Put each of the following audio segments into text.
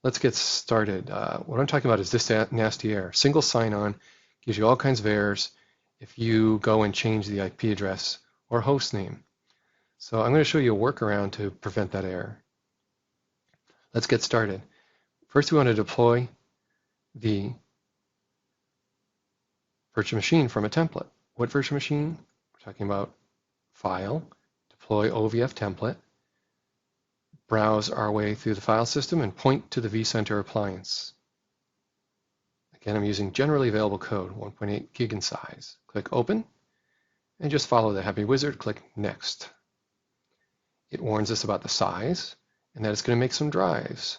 let's get started. What I'm talking about is this nasty error. Single sign-on gives you all kinds of errors if you go and change the IP address or host name. So I'm going to show you a workaround to prevent that error. Let's get started. First, we want to deploy the virtual machine from a template. What virtual machine? We're talking about File, Deploy OVF Template, browse our way through the file system, and point to the vCenter appliance. Again, I'm using generally available code, 1.8 gig in size. Click Open, and just follow the happy wizard. Click Next. It warns us about the size, and that it's going to make some drives.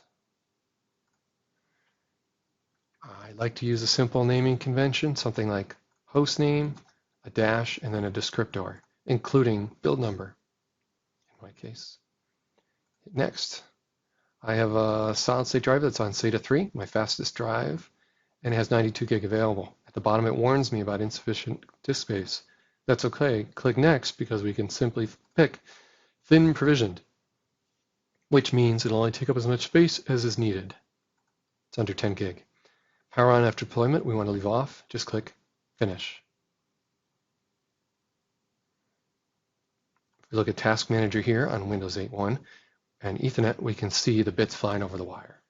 I like to use a simple naming convention, something like host name, a dash, and then a descriptor, including build number, in my case. Hit Next. I have a solid-state drive that's on SATA 3, my fastest drive, and it has 92 gig available. At the bottom, it warns me about insufficient disk space. That's okay. Click Next because we can simply pick thin provisioned, which means it'll only take up as much space as is needed. It's under 10 gig. Power on after deployment, we want to leave off. Just click Finish. If we look at Task Manager here on Windows 8.1 and Ethernet, we can see the bits flying over the wire.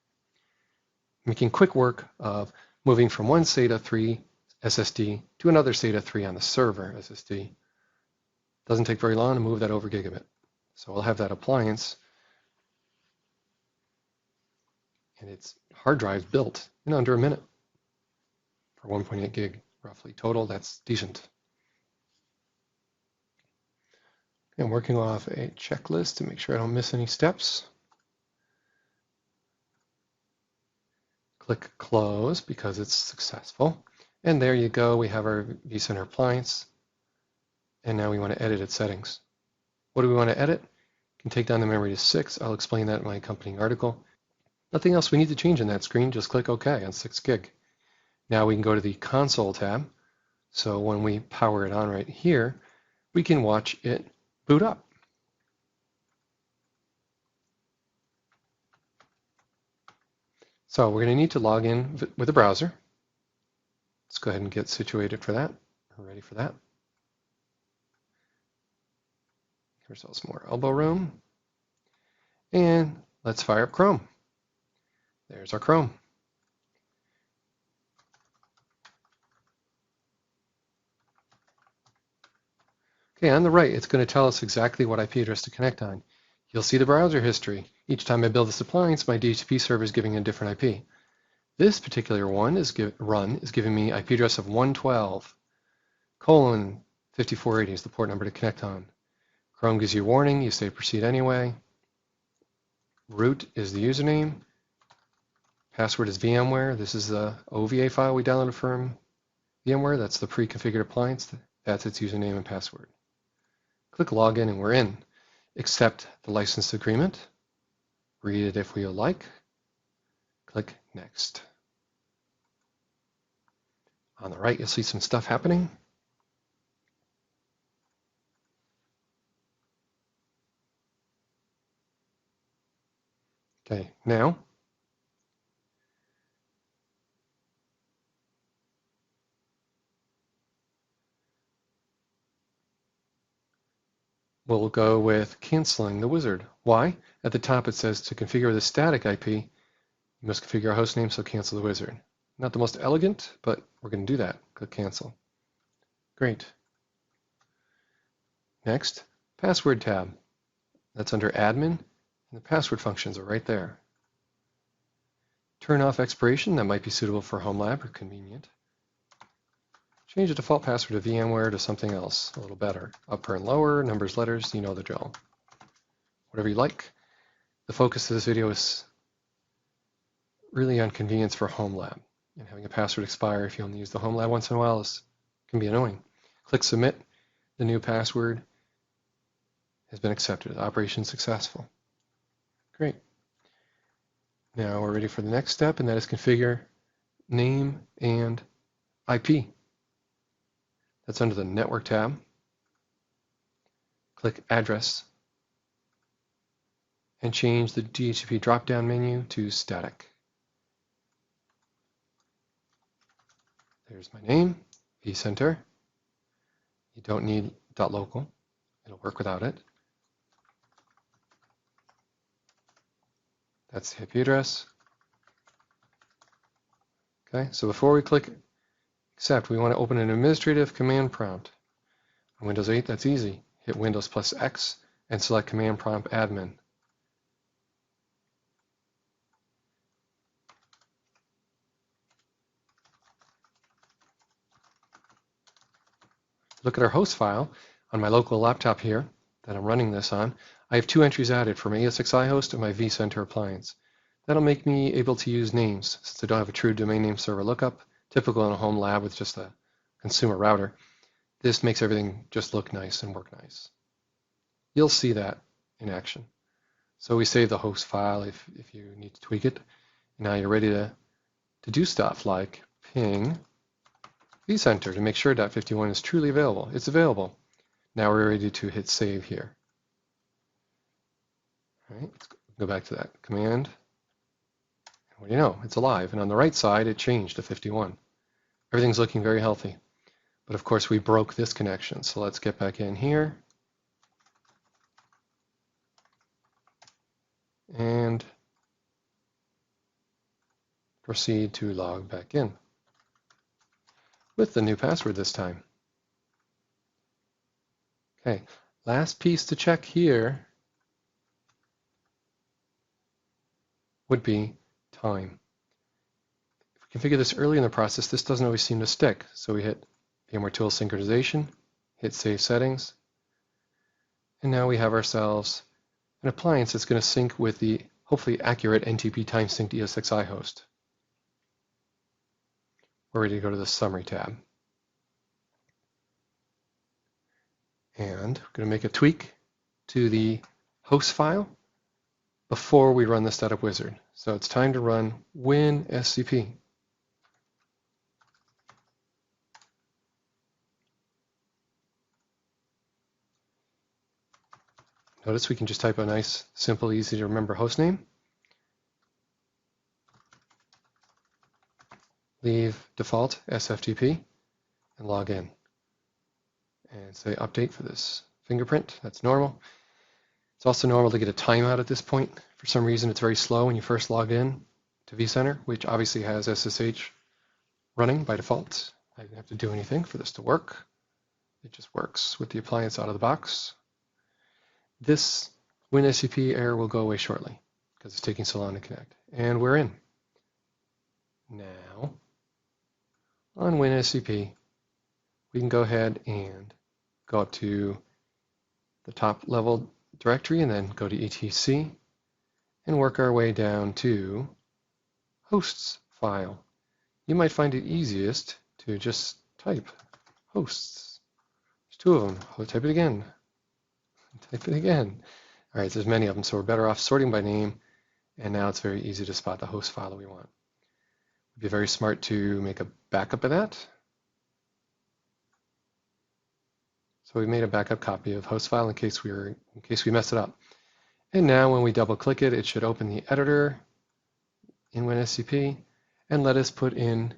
Making quick work of moving from one SATA 3 SSD to another SATA 3 on the server SSD. Doesn't take very long to move that over gigabit. So we'll have that appliance and its hard drive built in under a minute for 1.8 gig roughly total. That's decent. I'm working off a checklist to make sure I don't miss any steps. Click Close because it's successful. And there you go. We have our vCenter appliance. And now we want to edit its settings. What do we want to edit? We can take down the memory to 6. I'll explain that in my accompanying article. Nothing else we need to change in that screen. Just click OK on 6 gig. Now we can go to the Console tab. So when we power it on right here, we can watch it boot up. So we're going to need to log in with a browser. Let's go ahead and get situated for that. We're ready for that. Give ourselves more elbow room. And let's fire up Chrome. There's our Chrome. Okay, on the right, it's going to tell us exactly what IP address to connect on. You'll see the browser history. Each time I build this appliance, my DHCP server is giving a different IP. This particular one is giving me IP address of 112:5480 is the port number to connect on. Chrome gives you a warning. You say proceed anyway. Root is the username. Password is VMware. This is the OVA file we downloaded from VMware. That's the pre-configured appliance. That's its username and password. Click Login and we're in. Accept the license agreement. Read it if we like. Click Next. On the right, you'll see some stuff happening. Okay, now we'll go with canceling the wizard. Why? At the top it says to configure the static IP, you must configure a host name, so cancel the wizard. Not the most elegant, but we're going to do that. Click Cancel. Great. Next, Password tab. That's under Admin, and the password functions are right there. Turn off expiration. That might be suitable for home lab or convenient. Change the default password of VMware to something else, a little better. Upper and lower, numbers, letters, you know the drill. Whatever you like. The focus of this video is really on convenience for home lab. And having a password expire if you only use the home lab once in a while can be annoying. Click Submit. The new password has been accepted. Operation successful. Great. Now we're ready for the next step, and that is configure name and IP. That's under the Network tab. Click Address and change the DHCP drop-down menu to static. there's my name, vCenter. You don't need .local. It'll work without it. That's the IP address. Okay, so before we click accept, we want to open an administrative command prompt. On Windows 8, that's easy. Hit Windows plus X and select command prompt admin. Look at our host file on my local laptop here that I'm running this on. I have 2 entries added for my ESXi host and my vCenter appliance. That'll make me able to use names since I don't have a true domain name server lookup, typical in a home lab with just a consumer router. This makes everything just look nice and work nice. You'll see that in action. So we save the host file if you need to tweak it. Now you're ready to do stuff like ping vCenter to make sure .51 is truly available. It's available. Now we're ready to hit save here. All right, let's go back to that command. What do you know? It's alive. And on the right side, it changed to 51. Everything's looking very healthy. But of course, we broke this connection. So let's get back in here. And proceed to log back in with the new password this time. Okay, last piece to check here would be time. If we configure this early in the process, this doesn't always seem to stick. So we hit VMware Tool Synchronization, hit Save Settings, and now we have ourselves an appliance that's going to sync with the hopefully accurate NTP time-synced ESXi host. We're ready to go to the Summary tab. And we're going to make a tweak to the host file before we run the setup wizard. So it's time to run WinSCP. Notice we can just type a nice, simple, easy to remember hostname. Leave default SFTP and log in. And say update for this fingerprint. That's normal. It's also normal to get a timeout at this point. For some reason, it's very slow when you first log in to vCenter, which obviously has SSH running by default. I didn't have to do anything for this to work. It just works with the appliance out of the box. This WinSCP error will go away shortly because it's taking so long to connect. And we're in. Now, on WinSCP, we can go ahead and go up to the top level directory and then go to etc and work our way down to hosts file. You might find it easiest to just type hosts. There's 2 of them. I'll type it again. Type it again. All right, there's many of them, so we're better off sorting by name, and now it's very easy to spot the host file that we want. It'd be very smart to make a backup of that. So we made a backup copy of host file in case we mess it up. And now when we double click it, it should open the editor in WinSCP and let us put in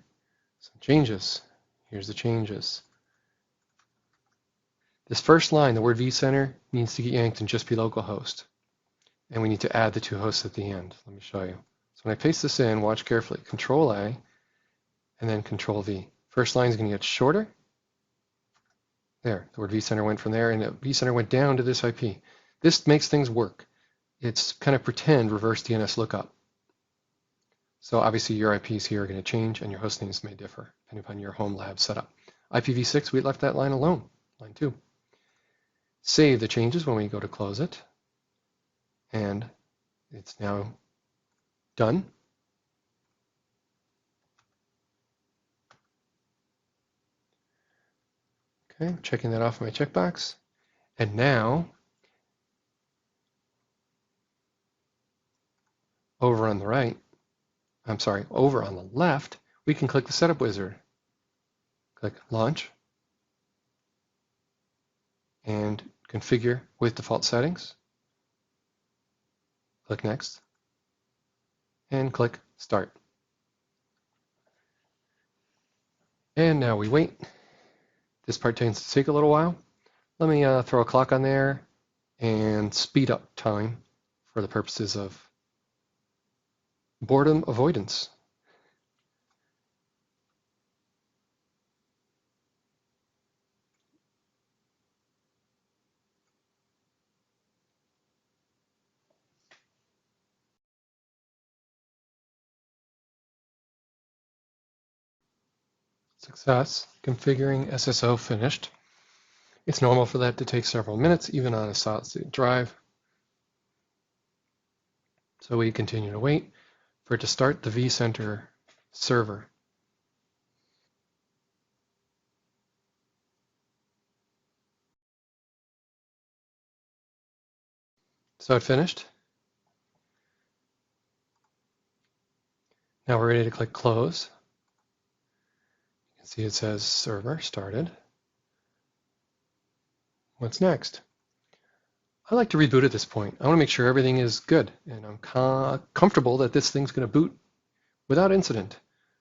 some changes. Here's the changes. This first line, the word vCenter, needs to get yanked and just be localhost. And we need to add the 2 hosts at the end. Let me show you. So when I paste this in, watch carefully. Control A and then Control V. First line is going to get shorter. There, the word vCenter went from there, and vCenter went down to this IP. This makes things work. It's kind of pretend reverse DNS lookup. So obviously your IPs here are going to change, and your host names may differ depending upon your home lab setup. IPv6, we left that line alone, line 2. Save the changes when we go to close it, and it's now done. Okay, checking that off my checkbox. And now, over on the left, we can click the setup wizard. Click launch and configure with default settings. Click next and click start. And now we wait. This part tends to take a little while. Let me throw a clock on there and speed up time for the purposes of boredom avoidance. Success. Configuring SSO finished. It's normal for that to take several minutes, even on a solid-state drive. So we continue to wait for it to start the vCenter server. So it finished. Now we're ready to click close. You can see it says server started. What's next? I like to reboot at this point. I want to make sure everything is good and I'm comfortable that this thing's going to boot without incident.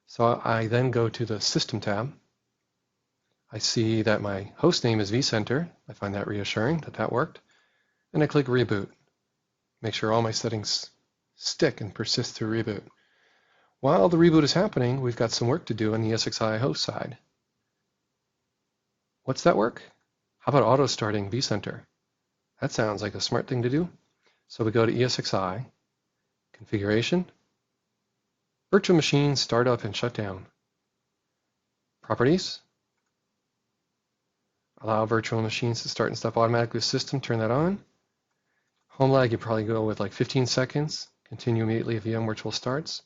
So I then go to the System tab. I see that my host name is vCenter. I find that reassuring that that worked. And I click Reboot. Make sure all my settings stick and persist through reboot. While the reboot is happening, we've got some work to do on the ESXi host side. What's that work? How about auto-starting vCenter? That sounds like a smart thing to do. So we go to ESXi, Configuration, Virtual Machine Startup and Shutdown, Properties, Allow virtual machines to start and stop automatically with system, turn that on. Home lag, you probably go with like 15 seconds. Continue immediately if VM virtual starts.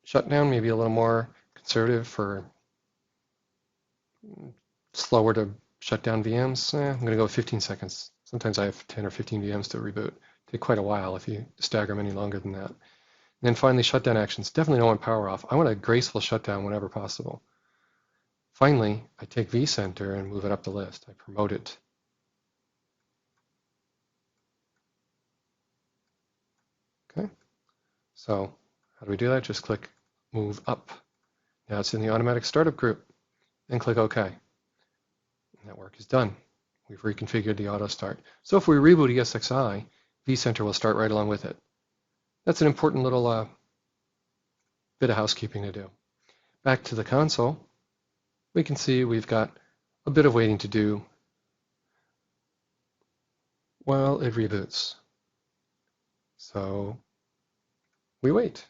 Shutdown, maybe a little more conservative for slower to shut down VMs. I'm going to go with 15 seconds. Sometimes I have 10 or 15 VMs to reboot. Take quite a while if you stagger them any longer than that. And then finally, shutdown actions. Definitely don't want power off. I want a graceful shutdown whenever possible. Finally, I take vCenter and move it up the list. I promote it. Okay. So how do we do that? Just click Move Up. Now it's in the automatic startup group. And click OK. And that work is done. We've reconfigured the auto start. So if we reboot ESXi, vCenter will start right along with it. That's an important little bit of housekeeping to do. Back to the console, we can see we've got a bit of waiting to do while it reboots. So we wait.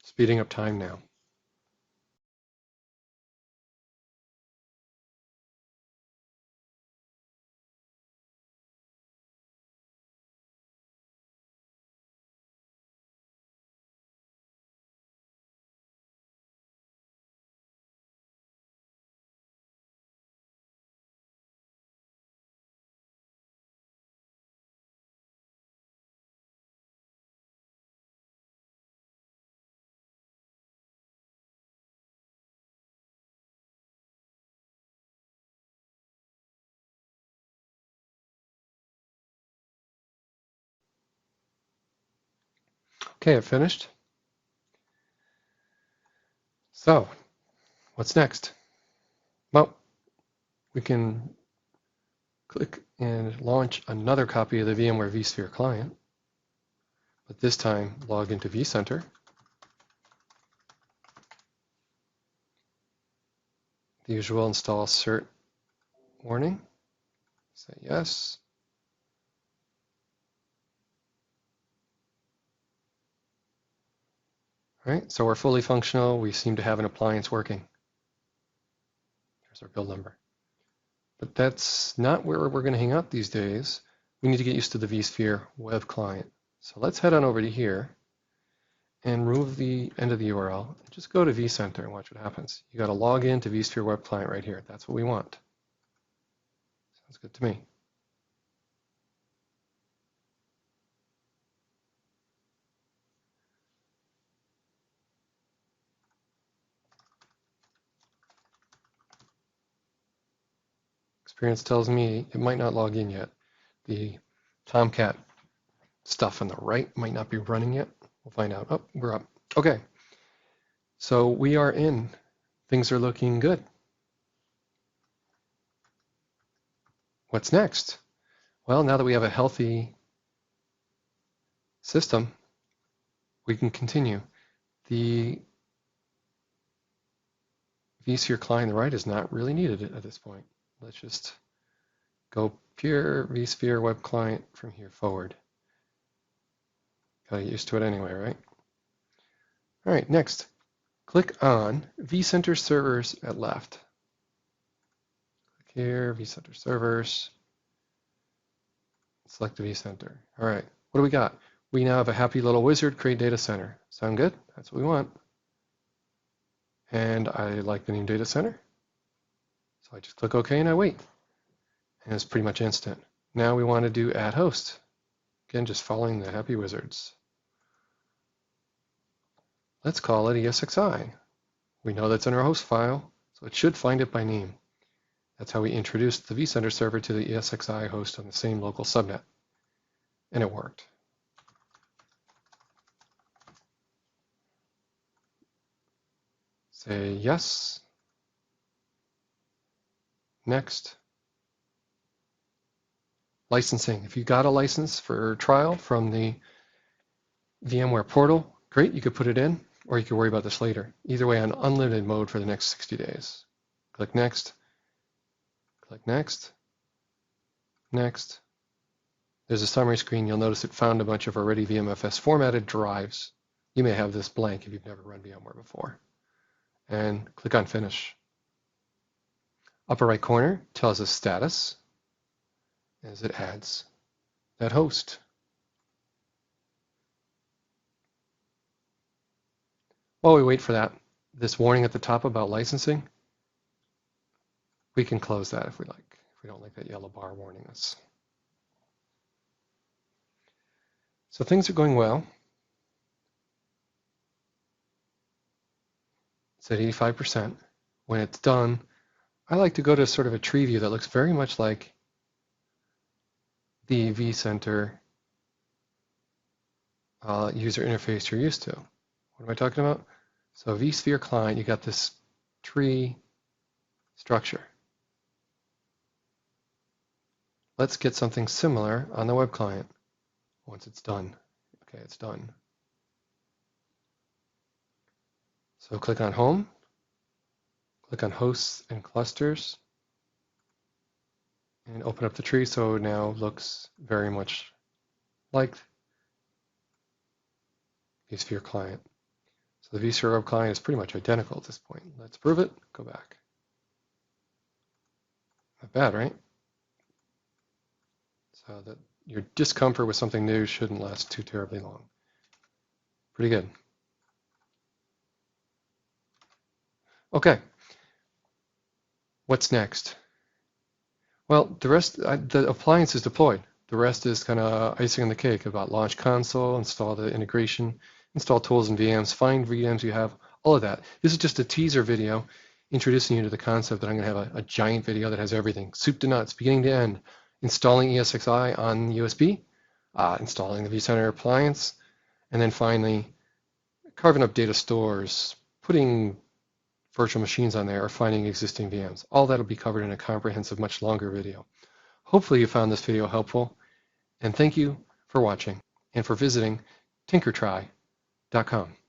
Speeding up time now. Okay, I've finished. So what's next? Well, we can click and launch another copy of the VMware vSphere client, but this time log into vCenter. The usual install cert warning. Say yes. All right, so we're fully functional. We seem to have an appliance working. There's our build number. But that's not where we're going to hang out these days. We need to get used to the vSphere web client. So let's head on over to here and remove the end of the URL. Just go to vCenter and watch what happens. You got to log in to vSphere web client right here. That's what we want. Sounds good to me. Experience tells me it might not log in yet. The Tomcat stuff on the right might not be running yet. We'll find out. Oh, we're up. Okay. So we are in. Things are looking good. What's next? Well, now that we have a healthy system, we can continue. The vSphere client on the right is not really needed at this point. Let's just go pure vSphere web client from here forward. Got to get used to it anyway, right? All right, next, click on vCenter servers at left. Click here, vCenter servers. Select the vCenter. All right, what do we got? We now have a happy little wizard, create data center. Sound good? That's what we want. And I like the name data center. So I just click OK and I wait. And it's pretty much instant. Now we want to do add host. Again, just following the happy wizards. Let's call it ESXi. We know that's in our host file, so it should find it by name. That's how we introduced the vCenter server to the ESXi host on the same local subnet. And it worked. Say yes. Next. Licensing. If you got a license for trial from the VMware portal, great, you could put it in, or you could worry about this later. Either way, on unlimited mode for the next 60 days. Click next. Click next. Next. There's a summary screen. You'll notice it found a bunch of already VMFS formatted drives. You may have this blank if you've never run VMware before. And click on Finish. Upper right corner tells us status as it adds that host. While we wait for that, this warning at the top about licensing, we can close that if we like, if we don't like that yellow bar warning us. So things are going well. It's at 85%. When it's done, I like to go to sort of a tree view that looks very much like the vCenter user interface you're used to. What am I talking about? So vSphere client, you got this tree structure. Let's get something similar on the web client once it's done. Okay, it's done. So click on Home, click on Hosts and Clusters, and open up the tree so it now looks very much like vSphere client. So the vSphere web client is pretty much identical at this point. Let's prove it, go back. Not bad, right? So that your discomfort with something new shouldn't last too terribly long. Pretty good. Okay. What's next? Well, the rest, the appliance is deployed. The rest is kind of icing on the cake about launch console, install the integration, install tools and VMs, find VMs you have, all of that. This is just a teaser video introducing you to the concept that I'm going to have a giant video that has everything, soup to nuts, beginning to end, installing ESXi on USB, installing the vCenter appliance, and then finally carving up data stores, putting virtual machines on there, or finding existing VMs. All that will be covered in a comprehensive, much longer video. Hopefully you found this video helpful, and thank you for watching and for visiting tinkertry.com.